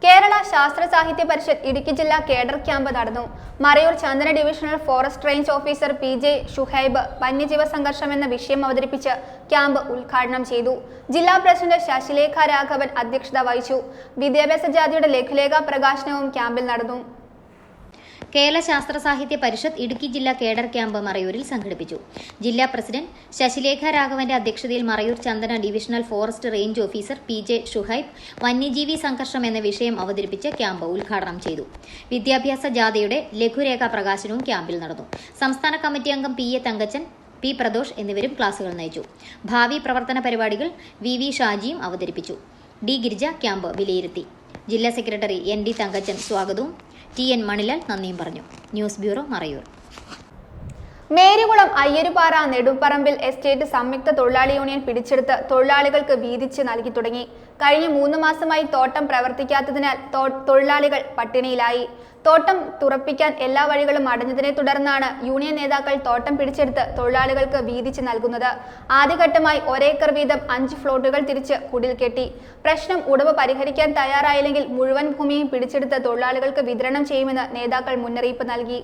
കേരള ശാസ്ത്ര സാഹിത്യ പരിഷത്ത് ഇടുക്കി ജില്ലാ കേഡർ ക്യാമ്പ് നടന്നു. മറയൂർ ചന്ദന divisional forest range officer PJ Shuhaib വന്യജീവ സംഘർഷം എന്ന വിഷയം അവതരിപ്പിച്ച് ക്യാമ്പ് ഉദ്ഘാടനം ചെയ്തു. ജില്ലാ പ്രസിഡന്റ് ശശിലേഖ രാഘവൻ അധ്യക്ഷത വഹിച്ചു. വിദ്യാഭ്യാസ ജാതിയുടെ ലഘുലേഖ പ്രകാശനവും ക്യാമ്പിൽ നടന്നു. കേരള ശാസ്ത്ര സാഹിത്യ പരിഷത്ത് ഇടുക്കി ജില്ലാ കേഡർ ക്യാമ്പ് മറയൂരിൽ സംഘടിപ്പിച്ചു. ജില്ലാ പ്രസിഡന്റ് ശശിലേഖ രാഘവന്റെ അധ്യക്ഷതയിൽ മറയൂർ ചന്ദന divisional forest range officer PJ Shuhaib വന്യജീവി സംഘർഷം എന്ന വിഷയം അവതരിപ്പിച്ച് ക്യാമ്പ് ഉദ്ഘാടനം ചെയ്തു. വിദ്യാഭ്യാസ ജാഥയുടെ ലഘുരേഖ പ്രകാശനവും ക്യാമ്പിൽ നടന്നു. സംസ്ഥാന കമ്മിറ്റി അംഗം PA തങ്കച്ചൻ, P പ്രദോഷ് എന്നിവരും ക്ലാസുകൾ നയിച്ചു. ഭാവി പ്രവർത്തന പരിപാടികൾ VV ഷാജിയും അവതരിപ്പിച്ചു. D ഗിരിജ ക്യാമ്പ് വിലയിരുത്തി. ജില്ലാ സെക്രട്ടറി ND തങ്കച്ചൻ സ്വാഗതവും TN മണിലാൽ നന്ദിയും പറഞ്ഞു. News bureau, Marayoor. Marykulam Ayyarupara Nedupparambil estate സംയുക്ത തൊഴിലാളി യൂണിയൻ പിടിച്ചെടുത്ത് തൊഴിലാളികൾക്ക് വീതിച്ച് നൽകി തുടങ്ങി. കഴിഞ്ഞ 3 മാസമായി തോട്ടം പ്രവർത്തിക്കാത്തതിനാൽ തൊഴിലാളികൾ പട്ടിണിയിലായി. തോട്ടം തുറപ്പിക്കാൻ എല്ലാ വഴികളും അടഞ്ഞതിനെ തുടർന്നാണ് യൂണിയൻ നേതാക്കൾ തോട്ടം പിടിച്ചെടുത്ത് തൊഴിലാളികൾക്ക് വീതിച്ച് നൽകുന്നത്. ആദ്യഘട്ടമായി 1 ഏക്കർ വീതം 5 ഫ്ലോട്ടുകൾ തിരിച്ച് കുടിൽ കെട്ടി. പ്രശ്നം ഉടമ പരിഹരിക്കാൻ തയ്യാറായില്ലെങ്കിൽ മുഴുവൻ ഭൂമിയും പിടിച്ചെടുത്ത് തൊഴിലാളികൾക്ക് വിതരണം ചെയ്യുമെന്ന് നേതാക്കൾ മുന്നറിയിപ്പ് നൽകി.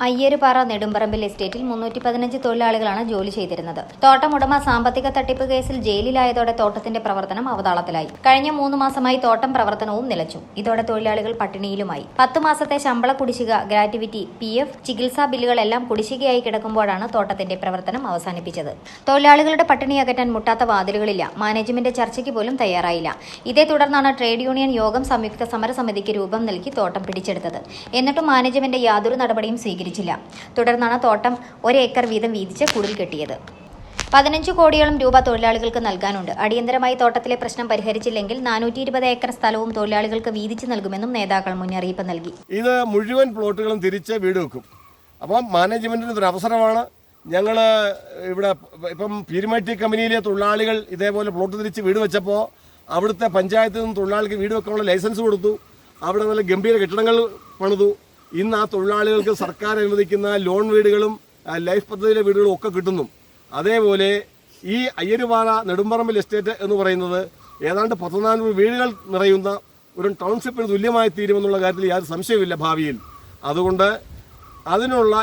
അയ്യരുപാറ നെടുമ്പറമ്പിൽ എസ്റ്റേറ്റിൽ 315 തൊഴിലാളികളാണ് ജോലി ചെയ്തിരുന്നത്. തോട്ടമുടമ സാമ്പത്തിക തട്ടിപ്പ് കേസിൽ ജയിലിലായതോടെ തോട്ടത്തിന്റെ പ്രവർത്തനം അവതാളത്തിലായി. കഴിഞ്ഞ 3 മാസമായി തോട്ടം പ്രവർത്തനവും നിലച്ചു. ഇതോടെ തൊഴിലാളികൾ പട്ടിണിയിലുമായി. 10 മാസത്തെ ശമ്പള കുടിശ്ശിക, ഗ്രാറ്റുവിറ്റി, PF, ചികിത്സാ ബില്ലുകളെല്ലാം കുടിശ്ശികയായി കിടക്കുമ്പോഴാണ് തോട്ടത്തിന്റെ പ്രവർത്തനം അവസാനിപ്പിച്ചത്. തൊഴിലാളികളുടെ പട്ടിണി അകറ്റാൻ മുട്ടാത്ത വാതിലുകളില്ല. മാനേജ്മെന്റ് ചർച്ചയ്ക്ക് പോലും തയ്യാറായില്ല. ഇതേ തുടർന്നാണ് ട്രേഡ് യൂണിയൻ യോഗം സംയുക്ത സമരസമിതിക്ക് രൂപം നൽകി തോട്ടം പിടിച്ചെടുത്തത്. എന്നിട്ടും മാനേജ്മെന്റ് യാതൊരു നടപടിയും സ്വീകരിച്ചില്ല. തുടർന്നാണ് തോട്ടം 1 ഏക്കർ വീതം വീതിച്ച് കുടിൽ കെട്ടിയത്. 15 കോടിയോളം രൂപ തൊഴിലാളികൾക്ക് നൽകാനുണ്ട്. അടിയന്തരമായി തോട്ടത്തിലെ പ്രശ്നം പരിഹരിച്ചില്ലെങ്കിൽ 420 ഏക്കർ സ്ഥലവും തൊഴിലാളികൾക്ക് വീതിച്ച് നൽകുമെന്നും നേതാക്കൾ മുന്നറിയിപ്പ് നൽകി. ഇത് മുഴുവൻ പ്ലോട്ടുകളും തിരിച്ച് വീട് വെക്കും. അപ്പം മാനേജ്മെന്റിന് ഒരു അവസരമാണ്. ഞങ്ങൾ ഇവിടെ ഇപ്പം പീരുമേട്ടി കമ്പനിയിലെ തൊഴിലാളികൾ ഇതേപോലെ പ്ലോട്ട് തിരിച്ച് വീട് വെച്ചപ്പോൾ അവിടുത്തെ പഞ്ചായത്തിൽ നിന്ന് തൊഴിലാളിക്ക് വീട് വെക്കാനുള്ള ലൈസൻസ് കൊടുത്തു. അവിടെ നല്ല ഗംഭീര കെട്ടിടങ്ങൾ പണിതു. ഇന്ന് ആ തൊഴിലാളികൾക്ക് സർക്കാർ അനുവദിക്കുന്ന ലോൺ വീടുകളും ലൈഫ് പദ്ധതിയിലെ വീടുകളും ഒക്കെ കിട്ടുന്നു. അതേപോലെ ഈ അയ്യരുപാറ നെടുമ്പറമ്പിൽ എസ്റ്റേറ്റ് എന്ന് പറയുന്നത് ഏതാണ്ട് 1400 വീടുകൾ നിറയുന്ന ഒരു ടൗൺഷിപ്പിന് തുല്യമായി തീരുമെന്നുള്ള കാര്യത്തിൽ യാതൊരു സംശയമില്ല ഭാവിയിൽ. അതുകൊണ്ട് അതിനുള്ള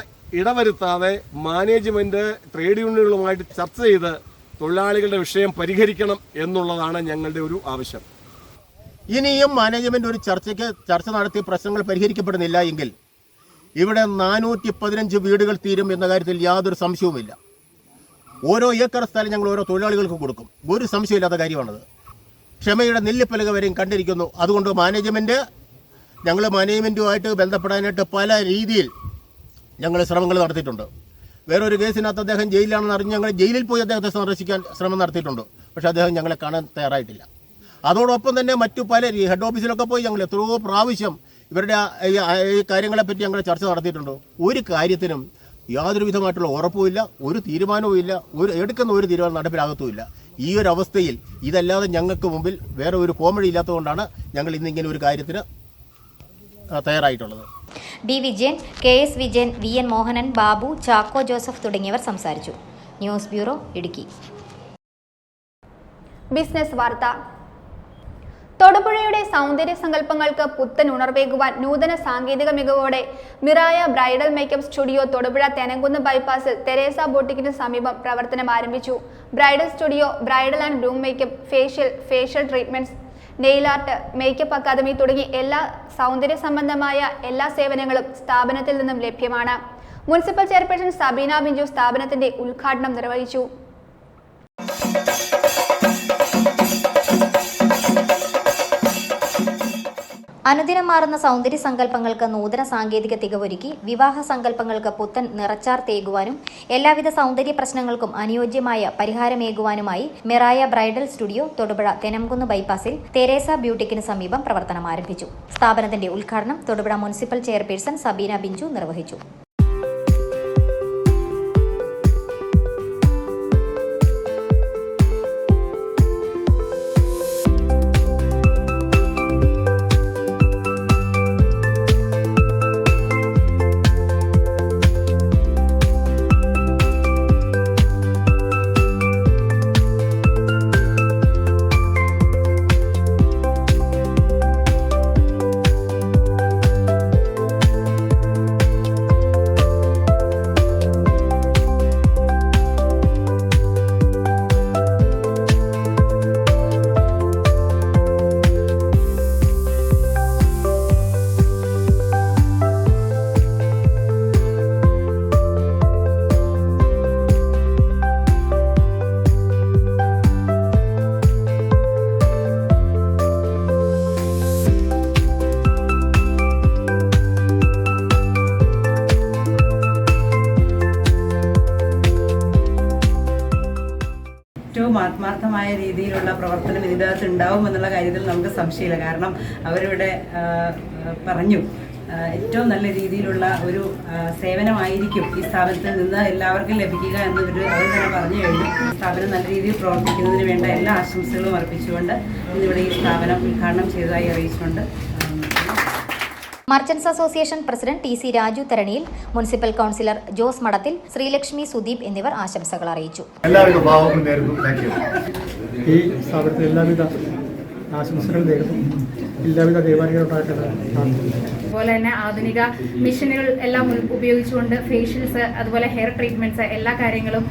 ഇടവരുത്താതെ മാനേജ്മെന്റ് ട്രേഡ് യൂണിയനുകളുമായിട്ട് ചർച്ച ചെയ്ത് തൊഴിലാളികളുടെ വിഷയം പരിഹരിക്കണം എന്നുള്ളതാണ് ഞങ്ങളുടെ ഒരു ആവശ്യം. ഇനിയും മാനേജ്മെന്റ് ഒരു ചർച്ച നടത്തി പ്രശ്നങ്ങൾ പരിഹരിക്കപ്പെടുന്നില്ല എങ്കിൽ ഇവിടെ 415 വീടുകൾ തീരും എന്ന കാര്യത്തിൽ യാതൊരു സംശയവുമില്ല. ഓരോ ഏക്കർ സ്ഥലം ഞങ്ങൾ ഓരോ തൊഴിലാളികൾക്ക് കൊടുക്കും. ഒരു സംശയമില്ലാത്ത കാര്യമാണത്. ക്ഷമയുടെ നെല്ലിപ്പലക വരെയും കണ്ടിരിക്കുന്നു. അതുകൊണ്ട് ഞങ്ങൾ മാനേജ്മെന്റുമായിട്ട് ബന്ധപ്പെടാനായിട്ട് പല രീതിയിൽ ഞങ്ങൾ ശ്രമങ്ങൾ നടത്തിയിട്ടുണ്ട്. വേറൊരു കേസിനകത്ത് അദ്ദേഹം ജയിലിലാണെന്ന് അറിഞ്ഞ് ഞങ്ങൾ ജയിലിൽ പോയി അദ്ദേഹത്തെ സന്ദർശിക്കാൻ ശ്രമം നടത്തിയിട്ടുണ്ട്. പക്ഷേ അദ്ദേഹം ഞങ്ങളെ കാണാൻ തയ്യാറായിട്ടില്ല. അതോടൊപ്പം തന്നെ മറ്റു പല ഹെഡ് ഓഫീസിലൊക്കെ പോയി ഞങ്ങൾ എത്രയോ പ്രാവശ്യം ഇവരുടെ ഈ കാര്യങ്ങളെപ്പറ്റി ഞങ്ങൾ ചർച്ച നടത്തിയിട്ടുണ്ട്. ഒരു കാര്യത്തിനും യാതൊരു വിധമായിട്ടുള്ള ഉറപ്പുമില്ല, ഒരു തീരുമാനവും ഇല്ല, എടുക്കുന്ന ഒരു തീരുമാനം നടപ്പിലാകത്തുമില്ല. ഈ ഒരു അവസ്ഥയിൽ ഇതല്ലാതെ ഞങ്ങൾക്ക് മുമ്പിൽ വേറെ ഒരു കോമഡി ഇല്ലാത്തതുകൊണ്ടാണ് ഞങ്ങൾ ഇന്നിങ്ങനെ ഒരു കാര്യത്തിന് തയ്യാറായിട്ടുള്ളത്. B Vijayan, K S Vijayan, V N Mohanan, Babu, Chacko Joseph തുടങ്ങിയവർ സംസാരിച്ചു. News bureau, Idukki. ബിസിനസ് വാർത്ത. തൊടുപുഴയുടെ സൗന്ദര്യ സങ്കല്പങ്ങൾക്ക് പുത്തൻ ഉണർവേകുവാൻ നൂതന സാങ്കേതിക മികവോടെ Miraya bridal makeup studio Thodupuzha Thenamkunnu ബൈപ്പാസിൽ തെരേസ ബോട്ടിക്കിന് സമീപം പ്രവർത്തനം ആരംഭിച്ചു. Bridal studio, bridal and groom makeup, facial treatments, nail art, makeup academy തുടങ്ങി എല്ലാ സൗന്ദര്യ സംബന്ധമായ എല്ലാ സേവനങ്ങളും സ്ഥാപനത്തിൽ നിന്നും ലഭ്യമാണ്. മുനിസിപ്പൽ ചെയർപേഴ്സൺ സബീന ബിഞ്ചു സ്ഥാപനത്തിന്റെ ഉദ്ഘാടനം നിർവഹിച്ചു. അനുദിനം മാറുന്ന സൗന്ദര്യ സങ്കല്പങ്ങൾക്ക് നൂതന സാങ്കേതിക തികവൊരുക്കി വിവാഹ സങ്കല്പങ്ങൾക്ക് പുത്തൻ നിറച്ചാർ തേകുവാനും എല്ലാവിധ സൗന്ദര്യ പ്രശ്നങ്ങൾക്കും അനുയോജ്യമായ പരിഹാരമേകുവാനുമായി മിറായ ബ്രൈഡൽ സ്റ്റുഡിയോ തൊടുപുഴ തെനംകുന്ന് ബൈപ്പാസിൽ തെരേസ ബ്യൂട്ടിക്കിന് സമീപം പ്രവർത്തനം ആരംഭിച്ചു. സ്ഥാപനത്തിന്റെ ഉദ്ഘാടനം തൊടുപുഴ മുനിസിപ്പൽ ചെയർപേഴ്സൺ സബീന ബിഞ്ചു നിർവഹിച്ചു. ആത്മാർത്ഥമായ രീതിയിലുള്ള പ്രവർത്തനം ഇതിൻ്റെ അകത്ത് ഉണ്ടാവുമെന്നുള്ള കാര്യത്തിൽ നമുക്ക് സംശയമില്ല. കാരണം അവരിവിടെ പറഞ്ഞു ഏറ്റവും നല്ല രീതിയിലുള്ള ഒരു സേവനമായിരിക്കും ഈ സ്ഥാപനത്തിൽ നിന്ന് എല്ലാവർക്കും ലഭിക്കുക എന്നവർ അവർ തന്നെ പറഞ്ഞു കഴിഞ്ഞു. സ്ഥാപനം നല്ല രീതിയിൽ പ്രവർത്തിക്കുന്നതിന് വേണ്ട എല്ലാ ആശംസകളും അർപ്പിച്ചുകൊണ്ട് ഇന്നിവിടെ ഈ സ്ഥാപനം ഉദ്ഘാടനം ചെയ്തതായി അറിയിച്ചുകൊണ്ട് merchants association president T C Raju Tharaniyil, municipal councillor Jose Madathil, Sreelakshmi Sudeep എന്നിവർ ആശംസകൾ അറിയിച്ചു. ഈ സ്ഥാപനത്തിൽ എല്ലാവിധ ആശംസകൾ നേരുന്നു. എല്ലാവിധ അതുപോലെ തന്നെ ആധുനിക മെഷീനുകൾ എല്ലാം ഉപയോഗിച്ചുകൊണ്ട് ഫേഷ്യൽസ്, അതുപോലെ ഹെയർ ട്രീറ്റ്മെന്റ്സ്, എല്ലാ കാര്യങ്ങളും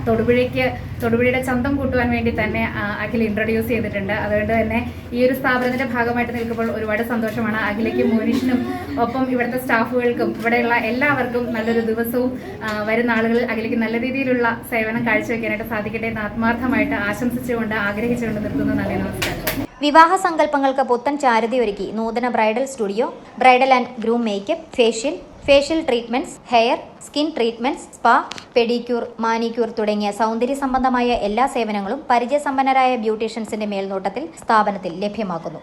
തൊടുപുഴയുടെ ചന്തം കൂട്ടുവാൻ വേണ്ടി തന്നെ അഖിൽ ഇൻട്രൊഡ്യൂസ് ചെയ്തിട്ടുണ്ട്. അതുകൊണ്ട് തന്നെ ഈ ഒരു സ്ഥാപനത്തിന്റെ ഭാഗമായിട്ട് നിൽക്കുമ്പോൾ ഒരുപാട് സന്തോഷമാണ്. അഖിലയ്ക്കും മോനിഷിനും ഒപ്പം ഇവിടുത്തെ സ്റ്റാഫുകൾക്കും ഇവിടെയുള്ള എല്ലാവർക്കും നല്ലൊരു ദിവസവും വരുന്ന ആളുകളിൽ അഖിലയ്ക്ക് നല്ല രീതിയിലുള്ള സേവനം കാഴ്ചവെക്കാനായിട്ട് സാധിക്കട്ടെ എന്ന് ആത്മാർത്ഥമായിട്ട് ആശംസിച്ചുകൊണ്ട് ആഗ്രഹിച്ചുകൊണ്ട് നിർത്തുന്നു. നന്ദി, നമസ്കാരം. വിവാഹ സങ്കല്പങ്ങൾക്ക് പുത്തൻ ചാരുതയൊരുക്കി നൂതന bridal studio, bridal and groom makeup, facial treatments, hair, skin treatments, spa, pedicure, manicure തുടങ്ങിയ സൗന്ദര്യ സംബന്ധമായ എല്ലാ സേവനങ്ങളും പരിചയസമ്പന്നരായ ബ്യൂട്ടീഷ്യൻസിന്റെ മേൽനോട്ടത്തിൽ സ്ഥാപനത്തിൽ ലഭ്യമാക്കുന്നു.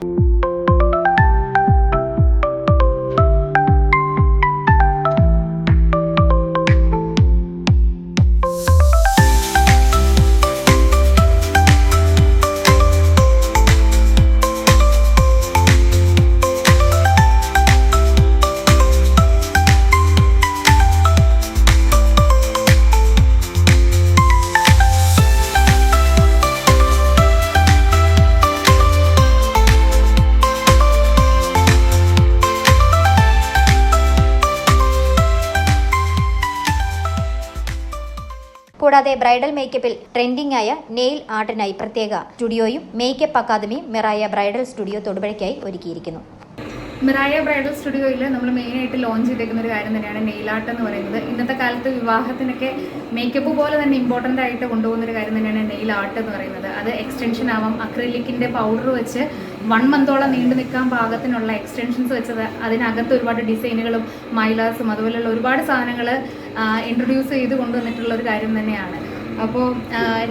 കൂടാതെ ബ്രൈഡൽ മേക്കപ്പിൽ ട്രെൻഡിംഗ് ആയ നെയിൽ ആർട്ടിനായി പ്രത്യേക സ്റ്റുഡിയോയും മേക്കപ്പ് അക്കാദമിയും മിറായ ബ്രൈഡൽ സ്റ്റുഡിയോ തൊടുപുഴയ്ക്കായി ഒരുക്കിയിരിക്കുന്നു. മിറായ ബ്രൈഡൽ സ്റ്റുഡിയോയിൽ നമ്മൾ മെയിനായിട്ട് ലോഞ്ച് ചെയ്തേക്കുന്ന ഒരു കാര്യം തന്നെയാണ് നെയിൽ ആർട്ട് എന്ന് പറയുന്നത്. ഇന്നത്തെ കാലത്ത് വിവാഹത്തിനൊക്കെ മേക്കപ്പ് പോലെ തന്നെ ഇമ്പോർട്ടൻ്റ് ആയിട്ട് കൊണ്ടുപോകുന്ന ഒരു കാര്യം തന്നെയാണ് നെയിൽ ആർട്ട് എന്ന് പറയുന്നത്. അത് എക്സ്റ്റൻഷൻ ആവാം, അക്രിലിക്കിൻ്റെ പൗഡർ വെച്ച് 1 മന്തോളം നീണ്ടു നിൽക്കാൻ പാകത്തിനുള്ള എക്സ്റ്റൻഷൻസ് വെച്ചത്, അതിനകത്ത് ഒരുപാട് ഡിസൈനുകളും മൈലാസും അതുപോലെയുള്ള ഒരുപാട് സാധനങ്ങൾ ഇൻട്രൊഡ്യൂസ് ചെയ്ത് കൊണ്ടുവന്നിട്ടുള്ള ഒരു കാര്യം തന്നെയാണ്. അപ്പോൾ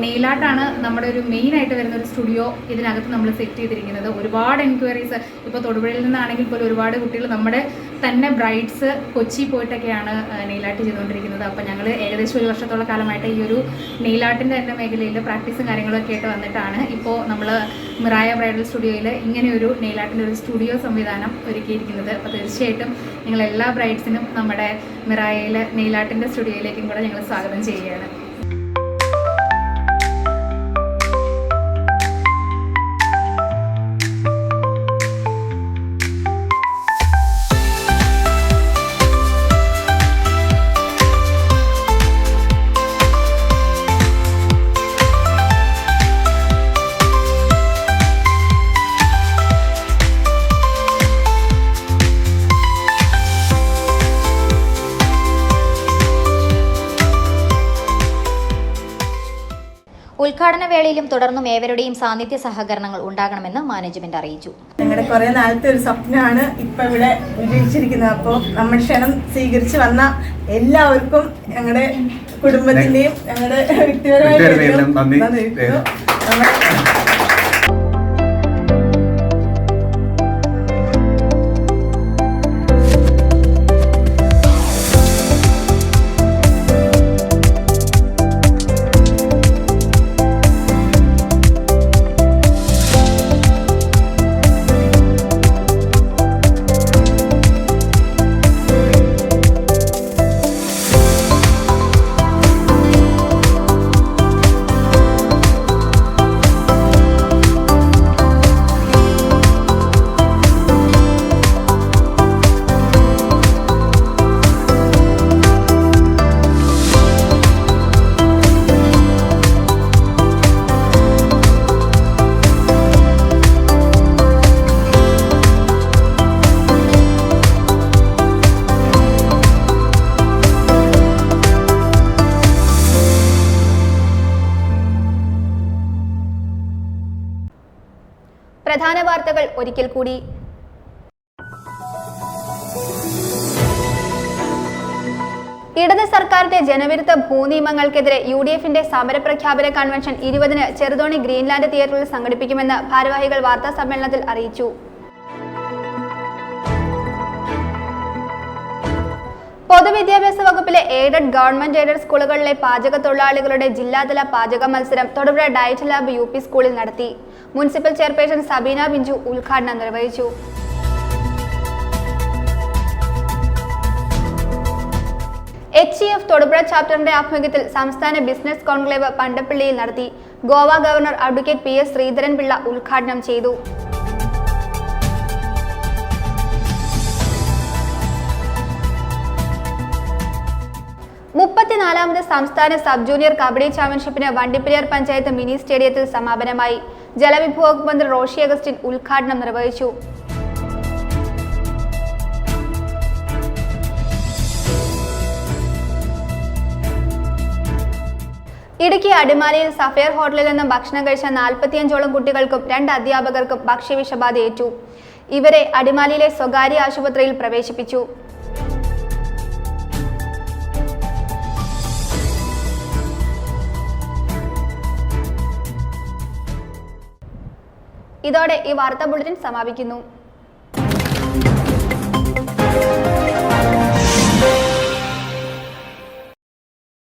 നെയിലാട്ടാണ് നമ്മുടെ ഒരു മെയിനായിട്ട് വരുന്ന ഒരു സ്റ്റുഡിയോ ഇതിനകത്ത് നമ്മൾ സെറ്റ് ചെയ്തിരിക്കുന്നത്. ഒരുപാട് എൻക്വയറീസ് ഇപ്പോൾ തൊടുപുഴയിൽ നിന്നാണെങ്കിൽ പോലും ഒരുപാട് കുട്ടികൾ നമ്മുടെ തന്നെ ബ്രൈഡ്സ് കൊച്ചി പോയിട്ടൊക്കെയാണ് നെയിലാട്ട് ചെയ്തുകൊണ്ടിരിക്കുന്നത്. അപ്പോൾ ഞങ്ങൾ ഏകദേശം 1 വർഷത്തോളം കാലമായിട്ട് ഈ ഒരു നെയിലാട്ടിൻ്റെ തന്നെ മേഖലയിൽ പ്രാക്ടീസും കാര്യങ്ങളൊക്കെ ആയിട്ട് വന്നിട്ടാണ് ഇപ്പോൾ നമ്മൾ മിറായ ബ്രൈഡൽ സ്റ്റുഡിയോയിൽ ഇങ്ങനെ ഒരു നെയിലാട്ടിൻ്റെ ഒരു സ്റ്റുഡിയോ സംവിധാനം ഒരുക്കിയിരിക്കുന്നത്. അപ്പോൾ തീർച്ചയായിട്ടും നിങ്ങൾ എല്ലാ ബ്രൈഡ്സിനും നമ്മുടെ മിറായയിലെ നെയിലാട്ടിൻ്റെ സ്റ്റുഡിയോയിലേക്കും കൂടെ ഞങ്ങൾ സ്വാഗതം ചെയ്യുകയാണ്. ഉദ്ഘാടന വേളയിലും തുടർന്നും ഏവരുടെയും സാന്നിധ്യ സഹകരണങ്ങൾ ഉണ്ടാകണമെന്ന് മാനേജ്മെന്റ് അറിയിച്ചു. ഞങ്ങളുടെ കുറെ നാളത്തെ ഒരു സ്വപ്നമാണ് ഇപ്പൊ ഇവിടെ വിജയിച്ചിരിക്കുന്നത്. അപ്പോൾ നമ്മൾ ക്ഷണം സ്വീകരിച്ച് വന്ന എല്ലാവർക്കും ഞങ്ങളുടെ കുടുംബത്തിന്റെയും ഞങ്ങളുടെ വ്യക്തിപരമായിട്ട് നന്ദി. പ്രധാന വാർത്തകൾ ഒരിക്കൽ കൂടി. ഇടത് സർക്കാരിന്റെ ജനവിരുദ്ധ ഭൂനിയമങ്ങൾക്കെതിരെ UDFന്റെ സമരപ്രഖ്യാപന കൺവെൻഷൻ 20-ന് ചെറുതോണി ഗ്രീൻലാൻഡ് തിയേറ്ററിൽ സംഘടിപ്പിക്കുമെന്ന് ഭാരവാഹികൾ വാർത്താ സമ്മേളനത്തിൽ അറിയിച്ചു. പൊതുവിദ്യാഭ്യാസ വകുപ്പിലെ എയ്ഡഡ് ഗവൺമെന്റ് എയ്ഡഡ് സ്കൂളുകളിലെ പാചക തൊഴിലാളികളുടെ ജില്ലാതല പാചക മത്സരം തൊടുപുഴ ഡയറ്റ് ലാബ് UP സ്കൂളിൽ നടത്തി. മുനിസിപ്പൽ ചെയർപേഴ്സൺ സബീന ബിഞ്ചു ഉദ്ഘാടനം നിർവഹിച്ചു. HCF തൊടുപുഴ ചാപ്റ്ററിന്റെ ആഭിമുഖ്യത്തിൽ സംസ്ഥാന ബിസിനസ് കോൺക്ലേവ് പണ്ടപ്പള്ളിയിൽ നടത്തി. Goa governor advocate PS Sreedharanpillai ഉദ്ഘാടനം ചെയ്തു. മുപ്പത്തിനാലാമത് സംസ്ഥാന സബ് ജൂനിയർ കബഡി ചാമ്പ്യൻഷിപ്പിന് വണ്ടിപ്പെരിയാർ പഞ്ചായത്ത് മിനി സ്റ്റേഡിയത്തിൽ സമാപനമായി. ജലവിഭവ വകുപ്പ് മന്ത്രി റോഷി അഗസ്റ്റിൻ ഉദ്ഘാടനം നിർവഹിച്ചു. ഇടുക്കി അടിമാലിയിൽ സഫയർ ഹോട്ടലിൽ നിന്നും ഭക്ഷണം കഴിച്ച 45ഓളം കുട്ടികൾക്കും 2 അധ്യാപകർക്കും ഭക്ഷ്യവിഷബാധയേറ്റു. ഇവരെ അടിമാലിയിലെ സ്വകാര്യ ആശുപത്രിയിൽ പ്രവേശിപ്പിച്ചു. ഇതോടെ ഈ വാർത്താ ബുള്ളറ്റിൻ സമാപിക്കുന്നു.